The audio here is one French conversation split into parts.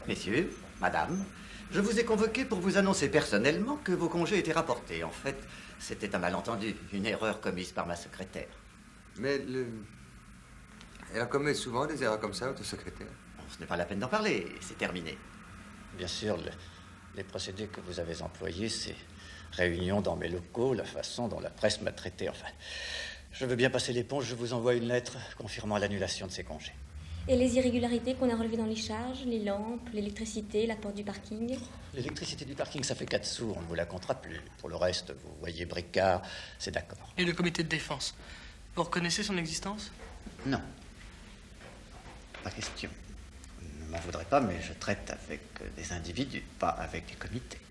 Messieurs, madame, je vous ai convoqué pour vous annoncer personnellement que vos congés étaient rapportés. En fait, c'était un malentendu, une erreur commise par ma secrétaire. Mais elle commet souvent des erreurs comme ça, votre secrétaire. Bon, ce n'est pas la peine d'en parler, c'est terminé. Bien sûr, les procédés que vous avez employés, c'est réunion dans mes locaux, la façon dont la presse m'a traité, enfin... Je veux bien passer l'éponge, je vous envoie une lettre confirmant l'annulation de ces congés. Et les irrégularités qu'on a relevées dans les charges, les lampes, l'électricité, la porte du parking? L'électricité du parking, ça fait 4 sous, on ne vous la comptera plus. Pour le reste, vous voyez Bricard, c'est d'accord. Et le comité de défense, vous reconnaissez son existence? Non. Pas question. Vous ne m'en voudrez pas, mais je traite avec des individus, pas avec des comités.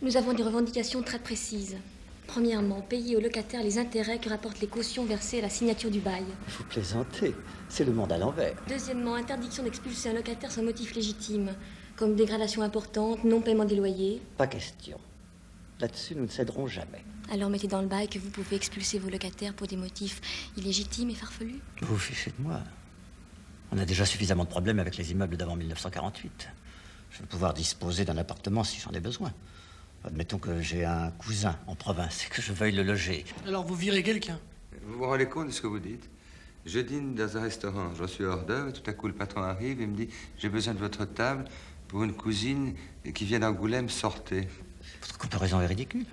Nous avons des revendications très précises. Premièrement, payer aux locataires les intérêts que rapportent les cautions versées à la signature du bail. Vous plaisantez, c'est le monde à l'envers. Deuxièmement, interdiction d'expulser un locataire sans motif légitime, comme dégradation importante, non-paiement des loyers. Pas question. Là-dessus, nous ne céderons jamais. Alors mettez dans le bail que vous pouvez expulser vos locataires pour des motifs illégitimes et farfelus. Vous vous fichez de moi. On a déjà suffisamment de problèmes avec les immeubles d'avant 1948. Je vais pouvoir disposer d'un appartement si j'en ai besoin. Admettons que j'ai un cousin en province et que je veuille le loger. Alors vous virez quelqu'un? Vous vous rendez compte de ce que vous dites? Je dîne dans un restaurant, je suis hors d'heure, et tout à coup le patron arrive et me dit « J'ai besoin de votre table pour une cousine qui vient d'Angoulême, sortez. » Votre comparaison est ridicule.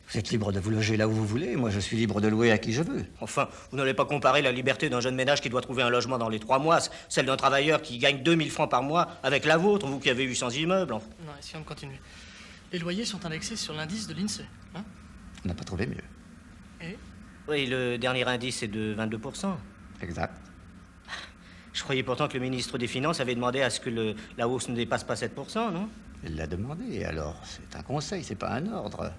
Vous êtes libre de vous loger là où vous voulez, moi je suis libre de louer à qui je veux. Enfin, vous n'allez pas comparer la liberté d'un jeune ménage qui doit trouver un logement dans les 3 mois, celle d'un travailleur qui gagne 2000 francs par mois, avec la vôtre, vous qui avez 800 immeubles. Non, si on continue. Les loyers sont indexés sur l'indice de l'INSEE, hein? On n'a pas trouvé mieux. Et? Oui, le dernier indice est de 22%. Exact. Je croyais pourtant que le ministre des Finances avait demandé à ce que la hausse ne dépasse pas 7%, non? Il l'a demandé, alors c'est un conseil, c'est pas un ordre.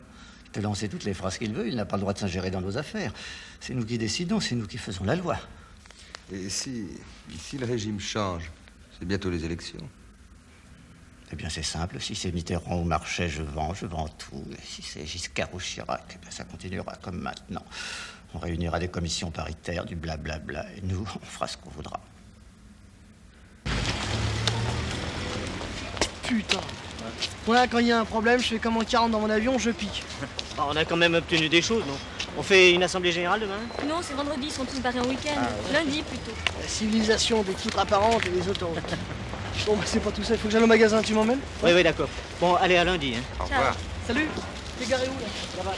Il peut lancer toutes les phrases qu'il veut, il n'a pas le droit de s'ingérer dans nos affaires. C'est nous qui décidons, c'est nous qui faisons la loi. Et si le régime change, c'est bientôt les élections. Eh bien, c'est simple. Si c'est Mitterrand ou Marchais, je vends tout. Et si c'est Giscard ou Chirac, eh bien, ça continuera comme maintenant. On réunira des commissions paritaires, du blablabla, et nous, on fera ce qu'on voudra. Putain. Ouais, quand il y a un problème, je fais comme en 40 dans mon avion, je pique. Ah, on a quand même obtenu des choses, non? On fait une assemblée générale demain? Non, c'est vendredi, ils sont tous barrés en week-end. Lundi plutôt. La civilisation des poutres apparentes et des autoroutes. Bon, bah c'est pas tout ça, il faut que j'aille au magasin, tu m'emmènes? Oui, d'accord. Bon, allez, à lundi, hein. Au revoir. Salut. T'es garé où là? Là-bas.